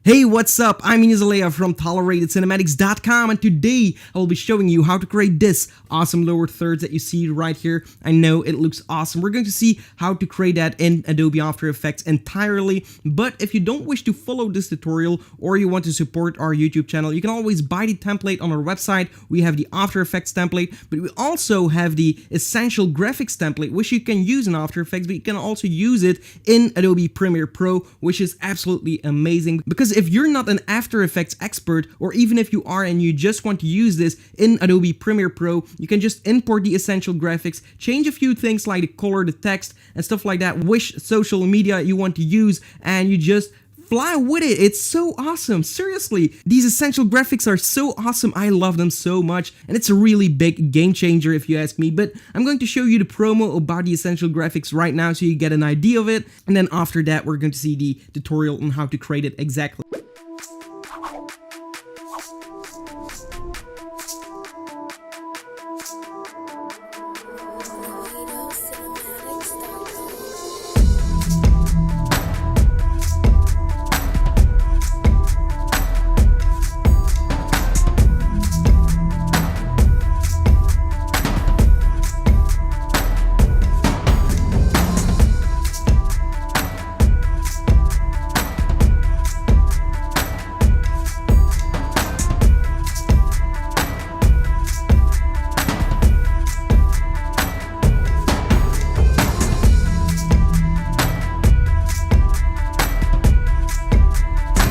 Hey, what's up? I'm Ines Alea from ToleratedCinematics.com, and today I will be showing you how to create this awesome lower thirds that you see right here. I know it looks awesome. We're going to see how to create that in Adobe After Effects entirely, but if you don't wish to follow this tutorial or you want to support our YouTube channel, you can always buy the template on our website. We have the After Effects template, but we also have the Essential Graphics template, which you can use in After Effects, but you can also use it in Adobe Premiere Pro, which is absolutely amazing. Because if you're not an After Effects expert, or even if you are and you just want to use this in Adobe Premiere Pro, you can just import the Essential Graphics, change a few things like the color, the text, and stuff like that, which social media you want to use, and you just fly with it. It's so awesome. Seriously, these Essential Graphics are so awesome. I love them so much, and it's a really big game changer if you ask me. But I'm going to show you the promo about the Essential Graphics right now so you get an idea of it, and then after that we're going to see the tutorial on how to create it exactly.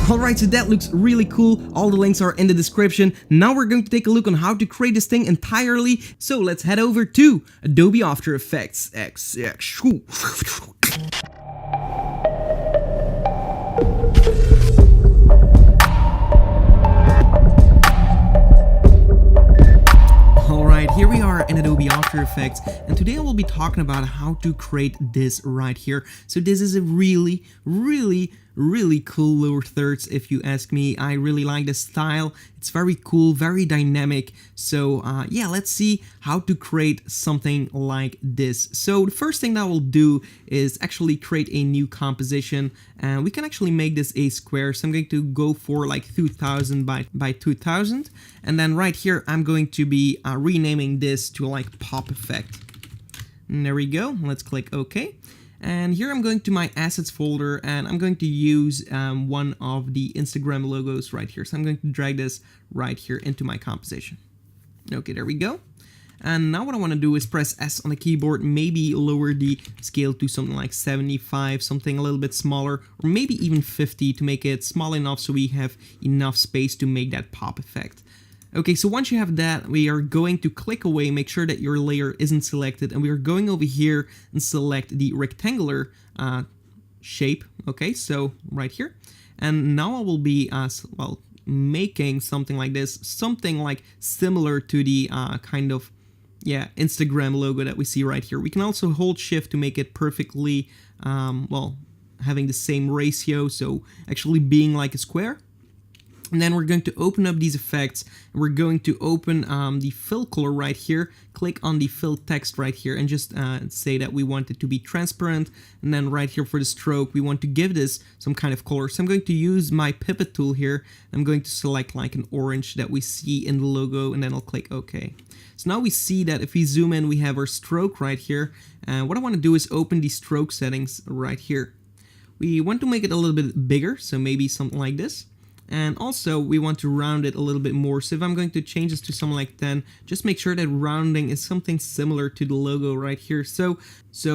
Alright, so that looks really cool. All the links are in the description. Now we're going to take a look on how to create this thing entirely. So let's head over to Adobe After Effects. Alright, here we are in Adobe After Effects, and today I will be talking about how to create this right here. So this is a really cool lower thirds if you ask me. I really like the style. It's very cool, very dynamic. So yeah, let's see how to create something like this. So the first thing that we'll do is actually create a new composition, and we can actually make this a square. So I'm going to go for like 2000 by 2000, and then right here I'm going to be renaming this to like pop effect. And there we go. Let's click OK. And here I'm going to my assets folder, and I'm going to use one of the Instagram logos right here. So I'm going to drag this right here into my composition. Okay, there we go. And now what I want to do is press S on the keyboard, maybe lower the scale to something like 75, something a little bit smaller, or maybe even 50 to make it small enough so we have enough space to make that pop effect. Okay, so once you have that, we are going to click away, make sure that your layer isn't selected, and we are going over here and select the rectangular shape. Okay, so right here. And now I will be, making something like this, something like similar to the kind of, Instagram logo that we see right here. We can also hold Shift to make it perfectly, having the same ratio, so actually being like a square. And then we're going to open up these effects, and we're going to open the fill color right here, click on the fill text right here, and just say that we want it to be transparent. And then right here for the stroke, we want to give this some kind of color. So I'm going to use my pivot tool here. I'm going to select like an orange that we see in the logo, and then I'll click OK. So now we see that if we zoom in, we have our stroke right here. And what I want to do is open the stroke settings right here. We want to make it a little bit bigger, so maybe something like this. And also we want to round it a little bit more. So if I'm going to change this to something like 10, just make sure that rounding is something similar to the logo right here. So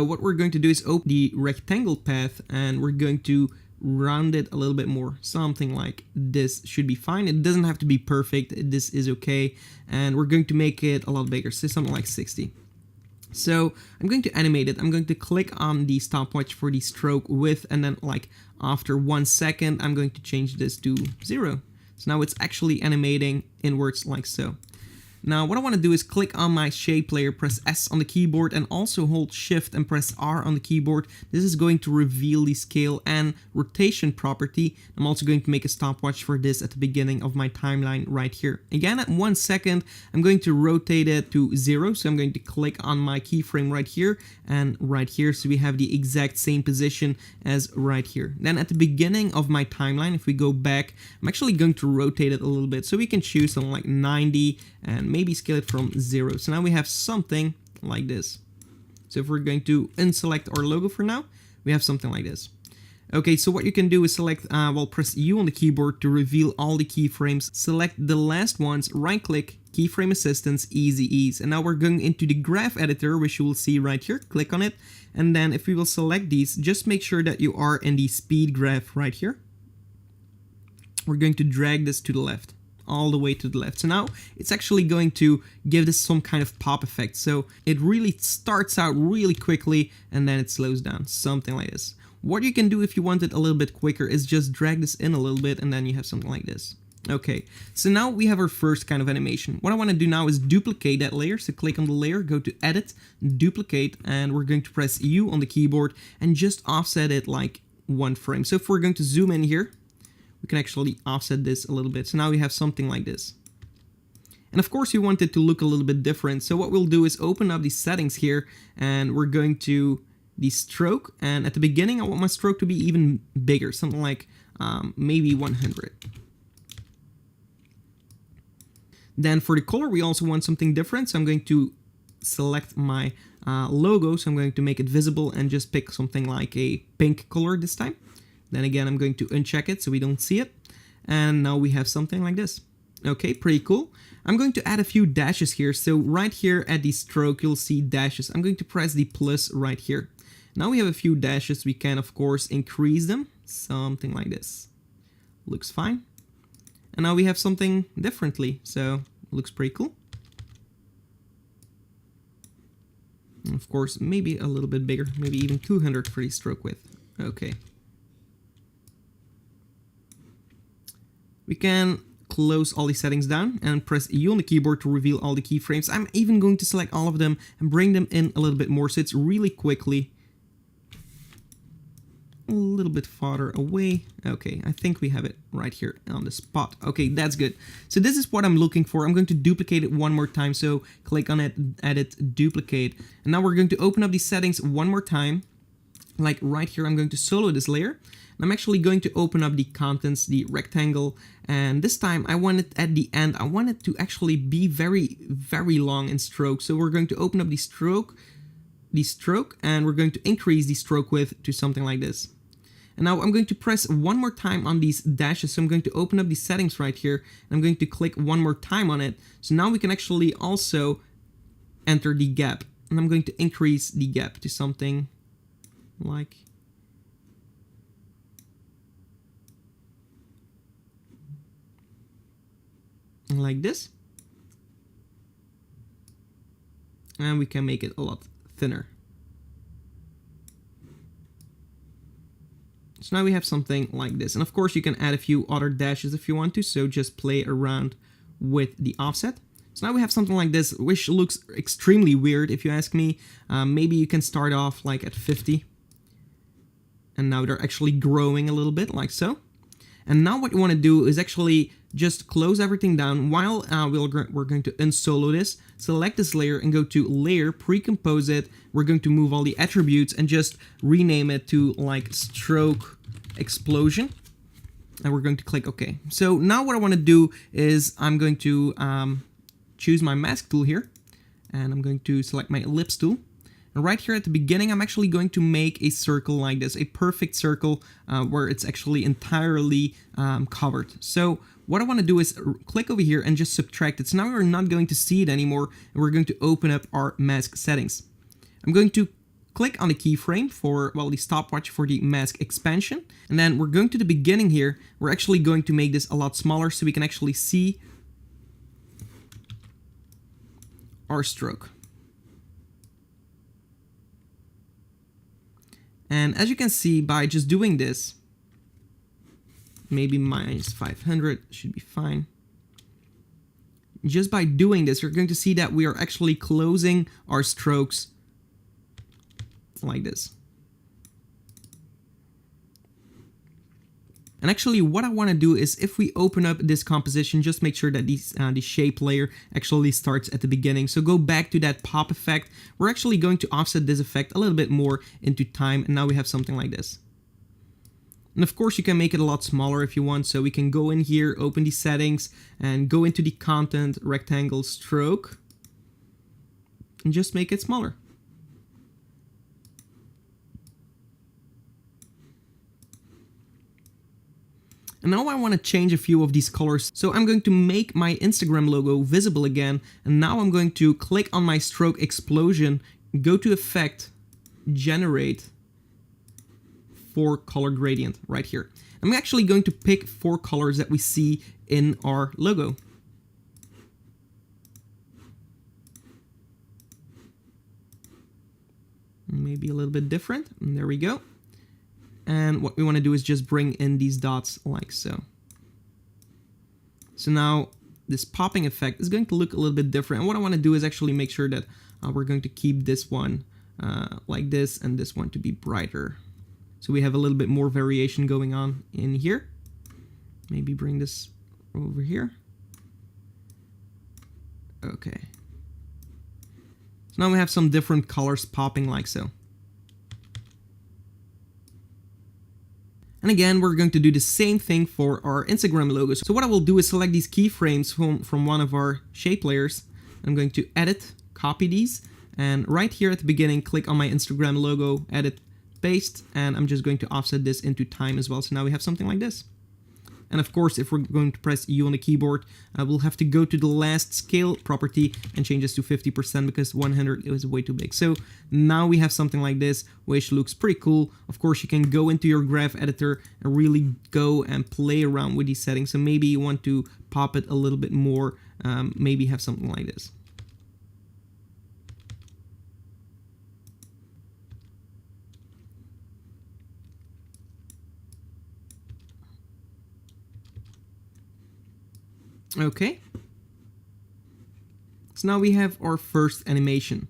what we're going to do is open the rectangle path, and we're going to round it a little bit more. Something like this should be fine. It doesn't have to be perfect. This is okay. And we're going to make it a lot bigger. So something like 60. So I'm going to animate it. I'm going to click on the stopwatch for the stroke width, and then like after 1 second, I'm going to change this to 0. So now it's actually animating inwards like so. Now what I want to do is click on my shape layer, press S on the keyboard, and also hold Shift and press R on the keyboard. This is going to reveal the scale and rotation property. I'm also going to make a stopwatch for this at the beginning of my timeline right here. Again, at 1 second, I'm going to rotate it to 0. So I'm going to click on my keyframe right here and right here. So we have the exact same position as right here. Then at the beginning of my timeline, if we go back, I'm actually going to rotate it a little bit. So we can choose something like 90 and maybe scale it from 0. So now we have something like this. So if we're going to unselect our logo for now, we have something like this. Okay, so what you can do is select, press U on the keyboard to reveal all the keyframes. Select the last ones, right click, keyframe assistance, easy ease. And now we're going into the graph editor, which you will see right here. Click on it. And then if we will select these, just make sure that you are in the speed graph right here. We're going to drag this to the left, all the way to the left. So now it's actually going to give this some kind of pop effect. So it really starts out really quickly and then it slows down, something like this. What you can do if you want it a little bit quicker is just drag this in a little bit and then you have something like this. Okay, so now we have our first kind of animation. What I want to do now is duplicate that layer. So click on the layer, go to Edit, Duplicate, and we're going to press U on the keyboard and just offset it like 1 frame. So if we're going to zoom in here, we can actually offset this a little bit. So now we have something like this. And of course you want it to look a little bit different. So what we'll do is open up these settings here and we're going to the stroke. And at the beginning, I want my stroke to be even bigger, something like maybe 100. Then for the color, we also want something different. So I'm going to select my logo. So I'm going to make it visible and just pick something like a pink color this time. Then again, I'm going to uncheck it so we don't see it. And now we have something like this. Okay, pretty cool. I'm going to add a few dashes here. So right here at the stroke, you'll see dashes. I'm going to press the plus right here. Now we have a few dashes. We can, of course, increase them. Something like this. Looks fine. And now we have something differently. So looks pretty cool. And of course, maybe a little bit bigger. Maybe even 200 for the stroke width. Okay. We can close all these settings down and press U on the keyboard to reveal all the keyframes. I'm even going to select all of them and bring them in a little bit more so it's really quickly a little bit farther away. Okay, I think we have it right here on the spot. Okay, that's good. So this is what I'm looking for. I'm going to duplicate it one more time. So click on it, Edit, Duplicate. And now we're going to open up these settings one more time. Like right here, I'm going to solo this layer. I'm actually going to open up the contents, the rectangle, and this time I want it at the end. I want it to actually be very, very long in stroke. So we're going to open up the stroke, and we're going to increase the stroke width to something like this. And now I'm going to press one more time on these dashes. So I'm going to open up the settings right here, and I'm going to click one more time on it. So now we can actually also enter the gap, and I'm going to increase the gap to something like this, and we can make it a lot thinner. So now we have something like this, and of course you can add a few other dashes if you want to, so just play around with the offset. So now we have something like this, which looks extremely weird if you ask me. Maybe you can start off like at 50, and now they're actually growing a little bit like so. And now what you want to do is actually just close everything down while we're going to unsolo this. Select this layer and go to Layer, Pre-compose it. We're going to move all the attributes and just rename it to like Stroke Explosion. And we're going to click OK. So now what I want to do is I'm going to choose my mask tool here. And I'm going to select my ellipse tool. And right here at the beginning, I'm actually going to make a circle like this, a perfect circle where it's actually entirely covered. So what I want to do is click over here and just subtract it. So now we're not going to see it anymore, and we're going to open up our mask settings. I'm going to click on the keyframe for, well, the stopwatch for the mask expansion. And then we're going to the beginning here. We're actually going to make this a lot smaller so we can actually see our stroke. And as you can see, by just doing this, maybe minus 500 should be fine. just by doing this, you're going to see that we are actually closing our strokes like this. And actually what I want to do is, if we open up this composition, just make sure that the shape layer actually starts at the beginning. So go back to that pop effect. We're actually going to offset this effect a little bit more into time, and now we have something like this. And of course you can make it a lot smaller if you want, so we can go in here, open the settings, and go into the content rectangle stroke, and just make it smaller. And now I want to change a few of these colors. So I'm going to make my Instagram logo visible again. And now I'm going to click on my stroke explosion, go to effect, generate 4 color gradient right here. I'm actually going to pick 4 colors that we see in our logo. Maybe a little bit different. And there we go. And what we want to do is just bring in these dots like so. So now this popping effect is going to look a little bit different. And what I want to do is actually make sure that we're going to keep this one like this, and this one to be brighter. So we have a little bit more variation going on in here. Maybe bring this over here. Okay. So now we have some different colors popping like so. And again, we're going to do the same thing for our Instagram logos. So what I will do is select these keyframes from one of our shape layers. I'm going to edit, copy these, and right here at the beginning, click on my Instagram logo, edit, paste, and I'm just going to offset this into time as well. So now we have something like this. And of course, if we're going to press U on the keyboard, we'll have to go to the last scale property and change this to 50% because 100 is way too big. So now we have something like this, which looks pretty cool. Of course, you can go into your graph editor and really go and play around with these settings. So maybe you want to pop it a little bit more, maybe have something like this. Okay, so now we have our first animation.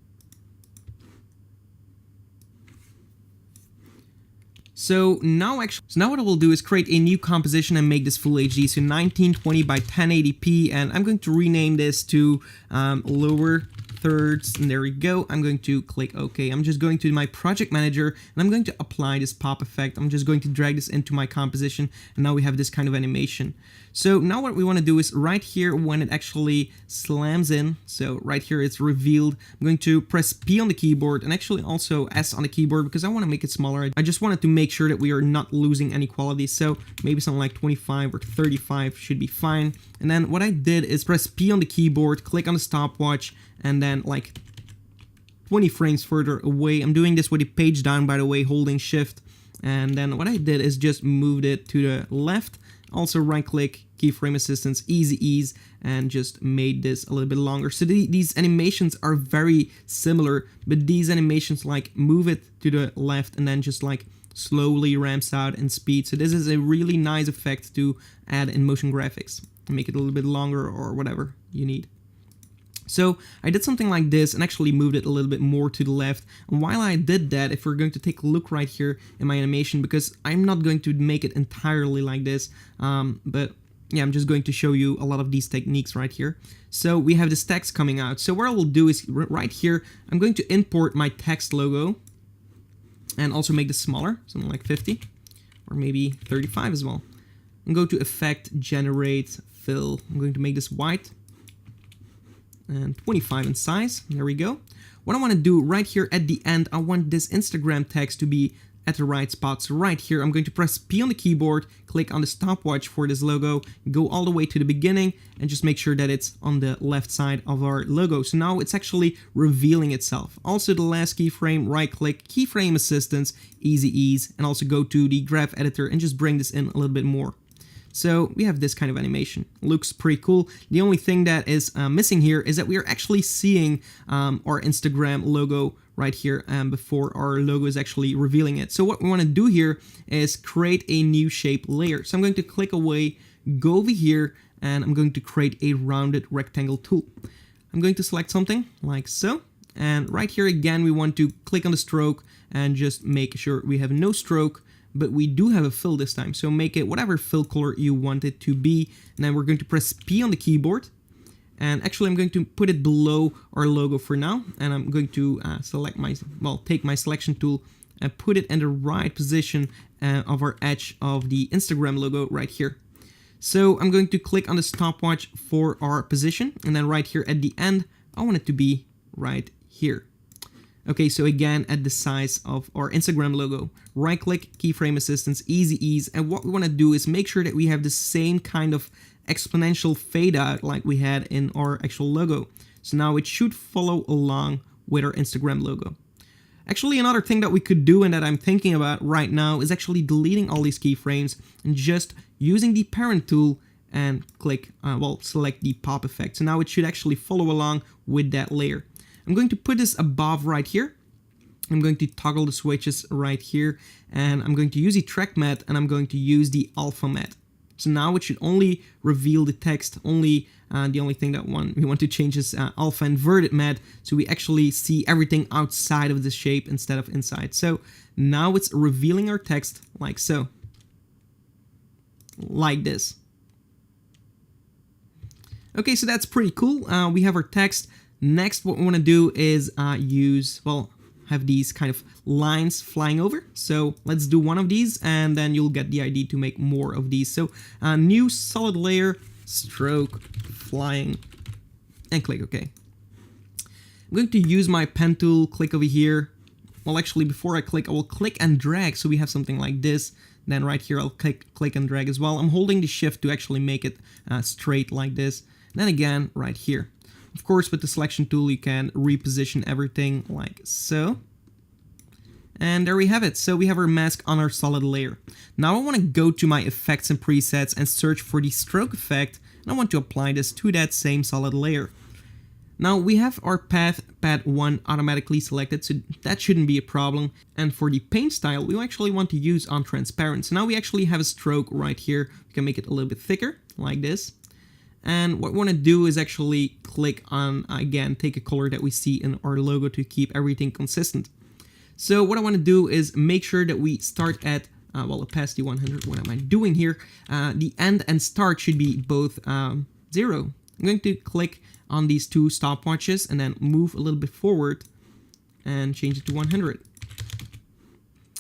So now what I will do is create a new composition and make this full HD, so 1920 by 1080p, and I'm going to rename this to lower thirds, and there we go. I'm going to click OK. I'm just going to my project manager, and I'm going to apply this pop effect. I'm just going to drag this into my composition, and now we have this kind of animation. So now what we want to do is right here when it actually slams in, so right here it's revealed, I'm going to press P on the keyboard and actually also S on the keyboard because I want to make it smaller. I just wanted to make sure that we are not losing any quality, so maybe something like 25 or 35 should be fine. And then what I did is press P on the keyboard, click on the stopwatch, and then like 20 frames further away. I'm doing this with the page down, by the way, holding shift. And then what I did is just moved it to the left. Also right click, keyframe assistance, easy ease, and just made this a little bit longer. So these animations are very similar, but these animations like move it to the left and then just like slowly ramps out in speed. So this is a really nice effect to add in motion graphics and make it a little bit longer or whatever you need. So I did something like this and actually moved it a little bit more to the left. And while I did that, if we're going to take a look right here in my animation, because I'm not going to make it entirely like this, but yeah, I'm just going to show you a lot of these techniques right here. So we have this text coming out. So what I will do is right here, I'm going to import my text logo and also make this smaller, something like 50 or maybe 35 as well. And go to Effect, Generate, Fill. I'm going to make this white and 25 in size. There we go. What I want to do right here at the end, I want this Instagram text to be at the right spot. So right here, I'm going to press P on the keyboard, click on the stopwatch for this logo, go all the way to the beginning, and just make sure that it's on the left side of our logo. So now it's actually revealing itself. Also the last keyframe, right click, keyframe assistance, easy ease, and also go to the graph editor and just bring this in a little bit more. So we have this kind of animation. Looks pretty cool. The only thing that is missing here is that we are actually seeing our Instagram logo right here before our logo is actually revealing it. So what we want to do here is create a new shape layer. So I'm going to click away, go over here, and I'm going to create a rounded rectangle tool. I'm going to select something like so. And right here again, we want to click on the stroke and just make sure we have no stroke, but we do have a fill this time. So make it whatever fill color you want it to be. And then we're going to press P on the keyboard. And actually I'm going to put it below our logo for now. And I'm going to take my selection tool and put it in the right position of our edge of the Instagram logo right here. So I'm going to click on the stopwatch for our position. And then right here at the end, I want it to be right here. Okay, so again, at the size of our Instagram logo, right click, keyframe assistance, easy ease. And what we want to do is make sure that we have the same kind of exponential fade out like we had in our actual logo. So now it should follow along with our Instagram logo. Actually, another thing that we could do and that I'm thinking about right now is actually deleting all these keyframes and just using the parent tool and click, select the pop effect. So now it should actually follow along with that layer. I'm going to put this above right here. I'm going to toggle the switches right here, and I'm going to use the track matte, and I'm going to use the alpha matte. So now it should only reveal the text. The only thing that we want to change is alpha inverted matte, so we actually see everything outside of the shape instead of inside. So now it's revealing our text like so, like this. Okay, so that's pretty cool. We have our text. Next, what we want to do is have these kind of lines flying over. So let's do one of these, and then you'll get the idea to make more of these. So new solid layer, stroke, flying, and click OK. I'm going to use my pen tool, click over here. Well, actually, before I click, I will click and drag, so we have something like this. Then right here, I'll click and drag as well. I'm holding the shift to actually make it straight like this. And then again, right here. Of course, with the selection tool, you can reposition everything like so. And there we have it. So we have our mask on our solid layer. Now I want to go to my effects and presets and search for the stroke effect. And I want to apply this to that same solid layer. Now we have our path 1 automatically selected, so that shouldn't be a problem. And for the paint style, we actually want to use on transparent. So now we actually have a stroke right here. We can make it a little bit thicker like this. And what we want to do is actually click on, again, take a color that we see in our logo to keep everything consistent. So what I want to do is make sure that we start at, opacity 100. What am I doing here? The end and start should be both 0. I'm going to click on these two stopwatches and then move a little bit forward and change it to 100.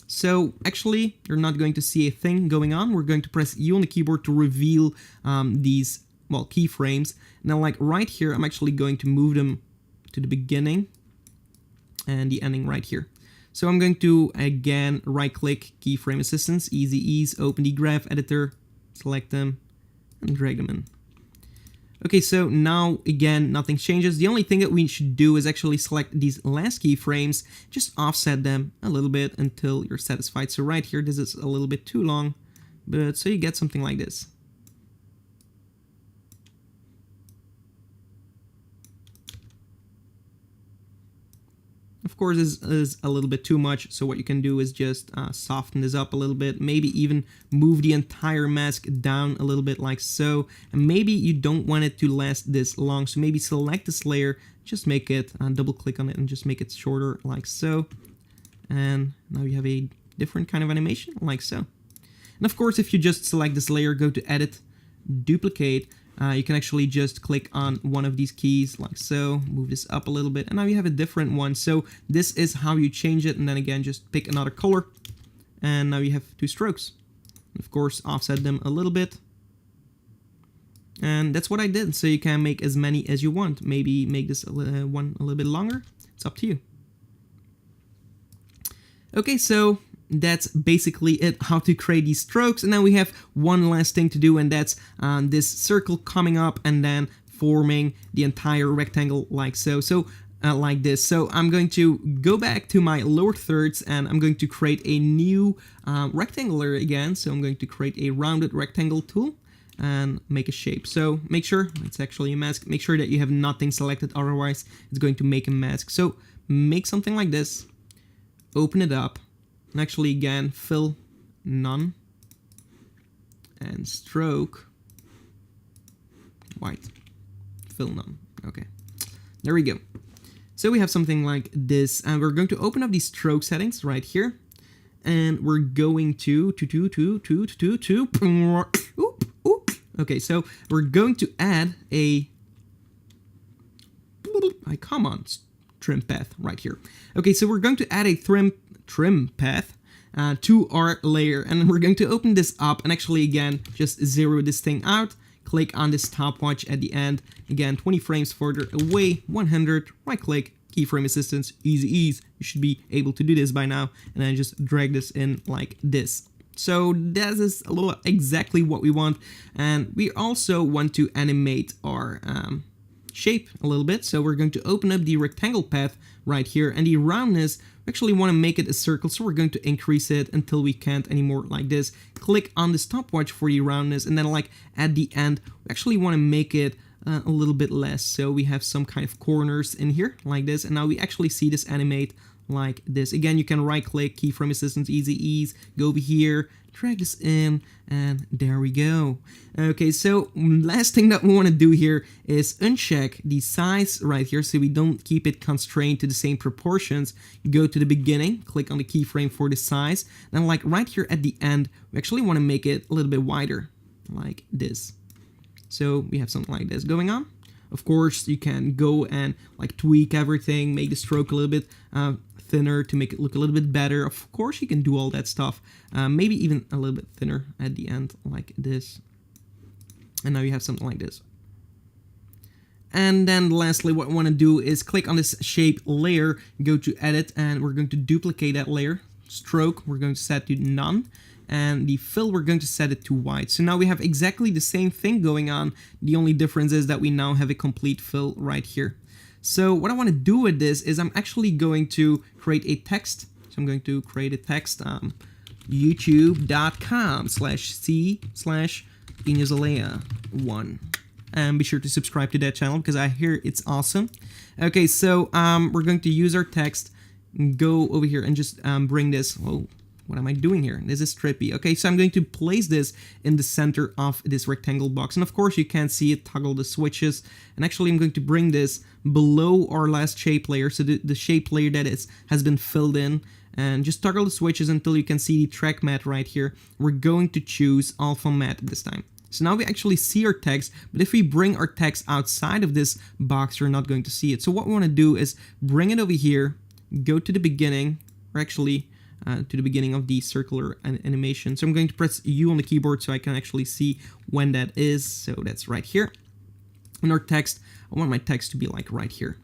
So actually, you're not going to see a thing going on. We're going to press U on the keyboard to reveal these keyframes. Now, like right here, I'm actually going to move them to the beginning and the ending right here. So I'm going to, again, right-click, keyframe assistance, easy ease, open the graph editor, select them, and drag them in. Okay, so now, again, nothing changes. The only thing that we should do is actually select these last keyframes, just offset them a little bit until you're satisfied. So right here, this is a little bit too long, but so you get something like this. Of course, this is a little bit too much, so what you can do is just soften this up a little bit, maybe even move the entire mask down a little bit like so, and maybe you don't want it to last this long, so maybe select this layer, just make it, double click on it and just make it shorter like so, and now you have a different kind of animation like so. And of course, if you just select this layer, go to edit, duplicate, you can actually just click on one of these keys like so, move this up a little bit, and now you have a different one. So this is how you change it, and then again, just pick another color, and now you have two strokes. Of course, offset them a little bit. And that's what I did, so you can make as many as you want. Maybe make this one a little bit longer. It's up to you. Okay, so that's basically it, how to create these strokes. And then we have one last thing to do, and that's this circle coming up and then forming the entire rectangle like so. Like this. So I'm going to go back to my lower thirds and I'm going to create a new rectangle again. So I'm going to create a rounded rectangle tool. and make a shape. So make sure it's actually a mask. Make sure that you have nothing selected, otherwise it's going to make a mask. So make something like this, open it up, and actually again fill none, and stroke white, fill none. Okay, there we go. So we have something like this, and we're going to open up these stroke settings right here, and we're going to okay, so we're going to add a come on, trim path right here. Okay, so we're going to add a trim path to our layer, and we're going to open this up and actually again just zero this thing out. Click on this stopwatch at the end, again 20 frames further away, 100, right click, keyframe assistance, easy ease. You should be able to do this by now, and then just drag this in like this. So that is a little exactly what we want, and we also want to animate our shape a little bit. So we're going to open up the rectangle path right here, and the roundness, we actually want to make it a circle, so we're going to increase it until we can't anymore like this. Click on the stopwatch for the roundness, and then like at the end we actually want to make it a little bit less, so we have some kind of corners in here like this, and now we actually see this animate like this. Again, you can right click, keyframe assistance, easy ease, go over here, drag this in, and there we go. Okay, so last thing that we want to do here is uncheck the size right here so we don't keep it constrained to the same proportions. Go to the beginning, click on the keyframe for the size, then like right here at the end we actually want to make it a little bit wider like this. So we have something like this going on. Of course, you can go and like tweak everything, make the stroke a little bit thinner to make it look a little bit better. Of course, you can do all that stuff. Maybe even a little bit thinner at the end like this. And now you have something like this. And then lastly, what I want to do is click on this shape layer, go to edit, and we're going to duplicate that layer. Stroke, we're going to set to none. And the fill, we're going to set it to white. So now we have exactly the same thing going on. The only difference is that we now have a complete fill right here. So what I want to do with this is I'm actually going to create a text. So I'm going to create a text, youtube.com/c/InezAleya1. And be sure to subscribe to that channel because I hear it's awesome. Okay, so we're going to use our text, go over here and just bring this, what am I doing here? This is trippy. Okay, so I'm going to place this in the center of this rectangle box. And of course, you can't see it, toggle the switches. And actually, I'm going to bring this below our last shape layer. So the shape layer that has been filled in. And just toggle the switches until you can see the track matte right here. We're going to choose alpha matte this time. So now we actually see our text, but if we bring our text outside of this box, you're not going to see it. So what we want to do is bring it over here, go to the beginning, or actually to the beginning of the circular animation. So I'm going to press U on the keyboard so I can actually see when that is. So that's right here. And our text, I want my text to be like right here.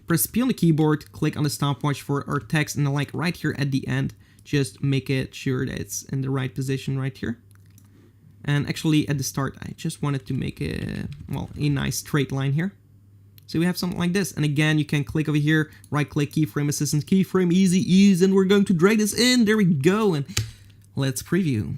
Press P on the keyboard, click on the stopwatch for our text, and then like right here at the end, just make it sure that it's in the right position right here. And actually at the start, I just wanted to make a nice straight line here. So we have something like this. And again, you can click over here, right click, keyframe assistance, keyframe, easy ease, and we're going to drag this in. There we go. And let's preview.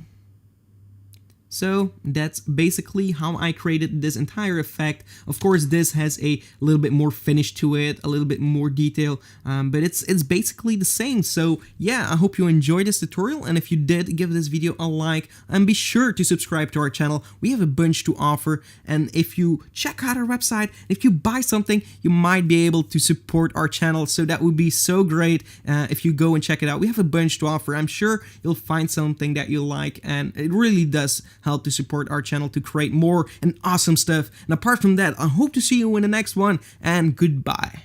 So that's basically how I created this entire effect. Of course, this has a little bit more finish to it, a little bit more detail, but it's basically the same. So yeah, I hope you enjoyed this tutorial, and if you did, give this video a like, and be sure to subscribe to our channel. We have a bunch to offer, and if you check out our website, if you buy something, you might be able to support our channel, so that would be so great if you go and check it out. We have a bunch to offer. I'm sure you'll find something that you like, and it really does help to support our channel to create more and awesome stuff. And apart from that, I hope to see you in the next one, and goodbye.